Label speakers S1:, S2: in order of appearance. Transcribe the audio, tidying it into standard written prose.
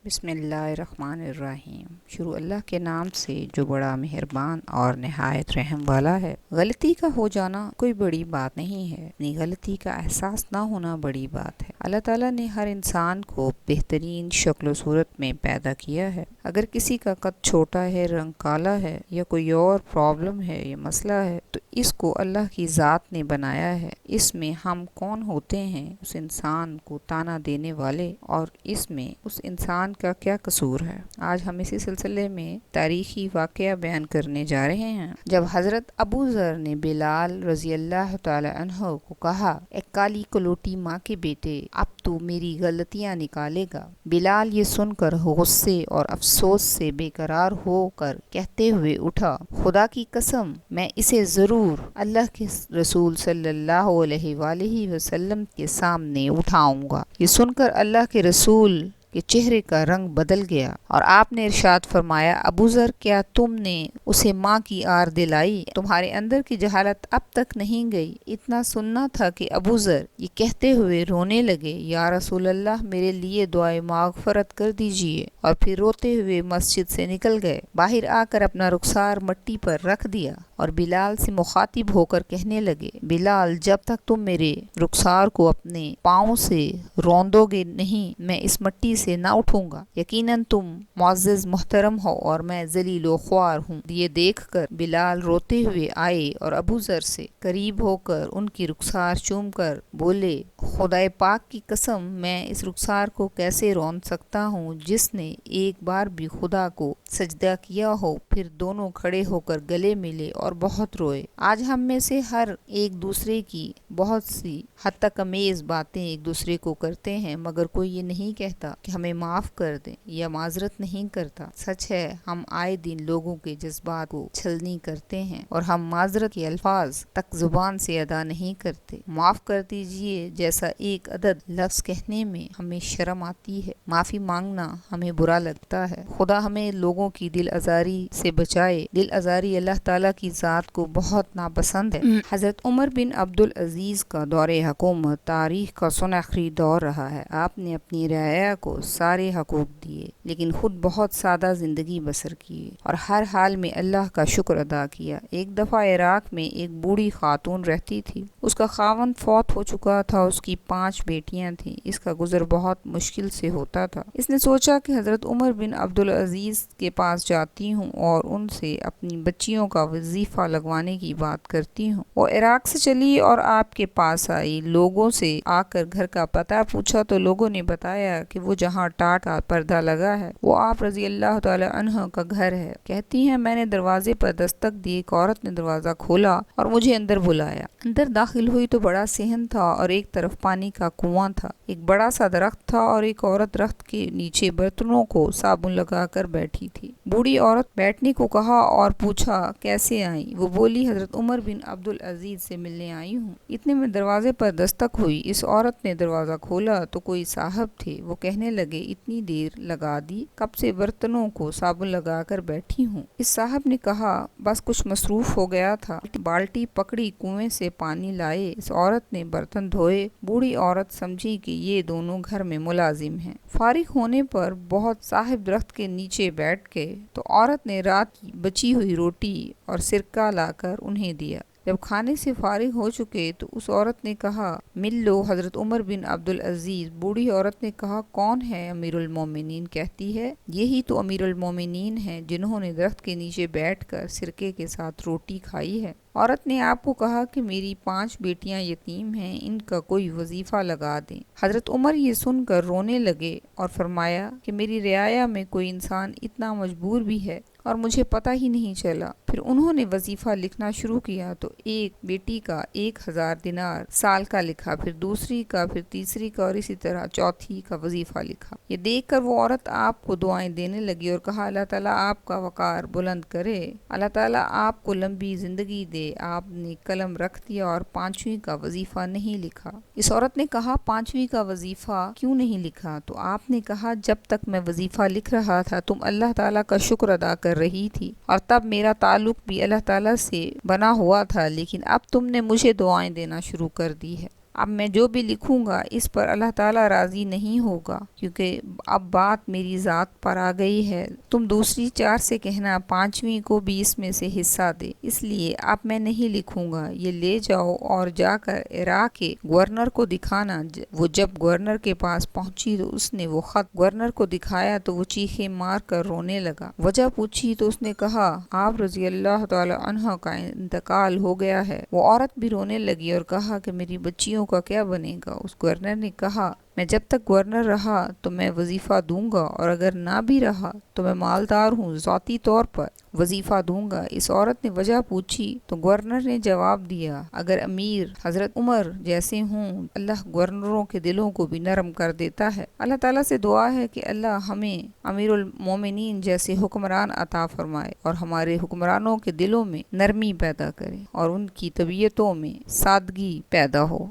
S1: بسم اللہ الرحمن الرحیم۔ شروع اللہ کے نام سے جو بڑا مہربان اور نہایت رحم والا ہے۔ غلطی کا ہو جانا کوئی بڑی بات نہیں ہے، اپنی غلطی کا احساس نہ ہونا بڑی بات ہے۔ اللہ تعالیٰ نے ہر انسان کو بہترین شکل و صورت میں پیدا کیا ہے۔ اگر کسی کا قد چھوٹا ہے، رنگ کالا ہے یا کوئی اور پرابلم ہے یا مسئلہ ہے تو اس کو اللہ کی ذات نے بنایا ہے۔ اس میں ہم کون ہوتے ہیں اس انسان کو تانا دینے والے، اور اس میں اس انسان کا کیا قصور ہے؟ آج ہم اسی سلسلے میں تاریخی واقعہ بیان کرنے جا رہے ہیں۔ جب حضرت ابو ذر نے بلال رضی اللہ تعالی عنہ کو کہا، ایک کالی کلوٹی ماں کے بیٹے، اب تو میری غلطیاں نکالے گا۔ بلال یہ سن کر غصے اور افسوس سے بے قرار ہو کر کہتے ہوئے اٹھا، خدا کی قسم میں اسے ضرور اللہ کے رسول صلی اللہ علیہ وآلہ وسلم کے سامنے اٹھاؤں گا۔ یہ سن کر اللہ کے رسول کے چہرے کا رنگ بدل گیا اور آپ نے ارشاد فرمایا، ابو ذر، کیا تم نے اسے ماں کی آر دلائی؟ تمہارے اندر کی جہالت اب تک نہیں گئی؟ اتنا سننا تھا کہ ابو ذر یہ کہتے ہوئے رونے لگے، یا رسول اللہ، میرے لیے دعائے مغفرت کر دیجئے، اور پھر روتے ہوئے مسجد سے نکل گئے۔ باہر آ کر اپنا رخسار مٹی پر رکھ دیا اور بلال سے مخاطب ہو کر کہنے لگے، بلال، جب تک تم میرے رخسار کو اپنے پاؤں سے روندو گے نہیں، میں اس مٹی سے نہ اٹھوں گا۔ یقیناً تم معزز محترم ہو اور میں ذلیل و خوار ہوں۔ یہ دیکھ کر بلال روتے ہوئے آئے اور ابو ذر سے قریب ہو کر ان کی رخسار چوم کر بولے، خدائے پاک کی قسم، میں اس رخسار کو کیسے روند سکتا ہوں جس نے ایک بار بھی خدا کو سجدہ کیا ہو۔ پھر دونوں کھڑے ہو کر گلے ملے اور بہت روئے۔ آج ہم میں سے ہر ایک دوسرے کی بہت سی حد تک امیز باتیں ایک دوسرے کو کرتے ہیں، مگر کوئی یہ نہیں کہتا کہ ہمیں معاف کر دیں یا معذرت نہیں کرتا۔ سچ ہے، ہم آئے دن لوگوں کے جذبات کو چھلنی کرتے ہیں اور ہم معذرت کے الفاظ تک زبان سے ادا نہیں کرتے۔ معاف کر دیجئے جیسا ایک عدد لفظ کہنے میں ہمیں شرم آتی ہے، معافی مانگنا ہمیں برا لگتا ہے۔ خدا ہمیں لوگوں کی دل آزاری سے بچائے۔ دل آزاری اللہ تعالیٰ کی ذات کو بہت ناپسند ہے۔ حضرت عمر بن عبدالعزیز کا دور حکومت تاریخ کا سنہری دور رہا ہے۔ آپ نے اپنی رعایا کو سارے حقوق دیے، لیکن خود بہت سادہ زندگی بسر کی اور ہر حال میں اللہ کا شکر ادا کیا۔ ایک دفعہ عراق میں ایک بوڑھی خاتون رہتی تھی۔ اس کا خاوند فوت ہو چکا تھا، اس کی 5 بیٹیاں تھیں۔ اس کا گزر بہت مشکل سے ہوتا تھا۔ اس نے سوچا کہ حضرت عمر بن عبدالعزیز کے پاس جاتی ہوں اور ان سے اپنی بچیوں کا وظیفہ لگوانے کی بات کرتی ہوں۔ وہ عراق سے چلی اور آپ کے پاس آئی۔ لوگوں سے آ کر گھر کا پتہ پوچھا تو لوگوں نے بتایا کہ وہ جہاں ٹاٹ کا پردہ لگا ہے وہ آپ رضی اللہ تعالی عنہ کا گھر ہے۔ کہتی ہیں، میں نے دروازے پر دستک دی، ایک عورت نے دروازہ کھولا اور مجھے اندر بلایا۔ اندر داخل ہوئی تو بڑا صحن تھا اور ایک طرف پانی کا کنواں تھا، ایک بڑا سا درخت تھا اور ایک عورت درخت کے نیچے برتنوں کو صابن لگا کر بیٹھی تھی۔ بوڑھی عورت بیٹھنے کو کہا اور پوچھا، کیسے آئیں؟ وہ بولی، حضرت عمر بن عبدالعزیز سے ملنے آئی ہوں۔ اتنے میں دروازے پر دستک ہوئی۔ اس عورت نے دروازہ کھولا تو کوئی صاحب تھے۔ وہ کہنے لگے، اتنی دیر لگا دی، کب سے برتنوں کو صابن لگا کر بیٹھی ہوں۔ اس صاحب نے کہا، بس کچھ مصروف ہو گیا تھا۔ بالٹی پکڑی، کنویں سے پانی لائے، اس عورت نے برتن دھوئے۔ بوڑھی عورت سمجھی کہ یہ دونوں گھر میں ملازم ہیں۔ فارغ ہونے پر بہت صاحب درخت کے نیچے بیٹھ گئے تو عورت نے رات کی بچی ہوئی روٹی اور سرکہ لا کر انہیں دیا۔ جب کھانے سے فارغ ہو چکے تو اس عورت نے کہا، مل لو حضرت عمر بن عبدالعزیز۔ بوڑھی عورت نے کہا، کون ہے امیر المومنین؟ کہتی ہے، یہی تو امیر المومنین ہیں جنہوں نے درخت کے نیچے بیٹھ کر سرکے کے ساتھ روٹی کھائی ہے۔ عورت نے آپ کو کہا کہ میری 5 بیٹیاں یتیم ہیں، ان کا کوئی وظیفہ لگا دیں۔ حضرت عمر یہ سن کر رونے لگے اور فرمایا کہ میری رعایا میں کوئی انسان اتنا مجبور بھی ہے اور مجھے پتہ ہی نہیں چلا۔ پھر انہوں نے وظیفہ لکھنا شروع کیا تو ایک بیٹی کا 1000 دینار سال کا لکھا، پھر دوسری کا، پھر تیسری کا، اور اسی طرح چوتھی کا وظیفہ لکھا۔ یہ دیکھ کر وہ عورت آپ کو دعائیں دینے لگی اور کہا، اللہ تعالیٰ آپ کا وقار بلند کرے، اللہ تعالیٰ آپ کو لمبی زندگی دے۔ آپ نے قلم رکھ دیا اور 5ویں کا وظیفہ نہیں لکھا۔ اس عورت نے کہا، 5ویں کا وظیفہ کیوں نہیں لکھا؟ تو آپ نے کہا، جب تک میں وظیفہ لکھ رہا تھا تم اللہ تعالیٰ کا شکر ادا کر رہی تھی اور تب میرا تعلق بھی اللہ تعالیٰ سے بنا ہوا تھا، لیکن اب تم نے مجھے دعائیں دینا شروع کر دی ہے۔ اب میں جو بھی لکھوں گا اس پر اللہ تعالیٰ راضی نہیں ہوگا، کیونکہ اب بات میری ذات پر آ گئی ہے۔ تم دوسری 4 سے کہنا 5ویں کو بھی اس میں سے حصہ دے، اس لیے اب میں نہیں لکھوں گا، یہ لے جاؤ اور جا کر عراق کے گورنر کو دکھانا۔ وہ جب گورنر کے پاس پہنچی تو اس نے وہ خط گورنر کو دکھایا تو وہ چیخیں مار کر رونے لگا۔ وجہ پوچھی تو اس نے کہا آپ رضی اللہ تعالی عنہ کا انتقال ہو گیا ہے۔ وہ عورت بھی رونے لگی اور کہا کہ میری بچیوں کا کیا بنے گا؟ اس گورنر نے کہا میں جب تک گورنر رہا تو میں وظیفہ دوں گا، اور اگر نہ بھی رہا تو میں مالدار ہوں، ذاتی طور پر وظیفہ دوں گا۔ اس عورت نے وجہ پوچھی تو گورنر نے جواب دیا اگر امیر حضرت عمر جیسے ہوں، اللہ گورنروں کے دلوں کو بھی نرم کر دیتا ہے۔ اللہ تعالیٰ سے دعا ہے کہ اللہ ہمیں امیر المومنین جیسے حکمران عطا فرمائے اور ہمارے حکمرانوں کے دلوں میں نرمی پیدا کرے اور ان کی طبیعتوں میں سادگی پیدا ہو۔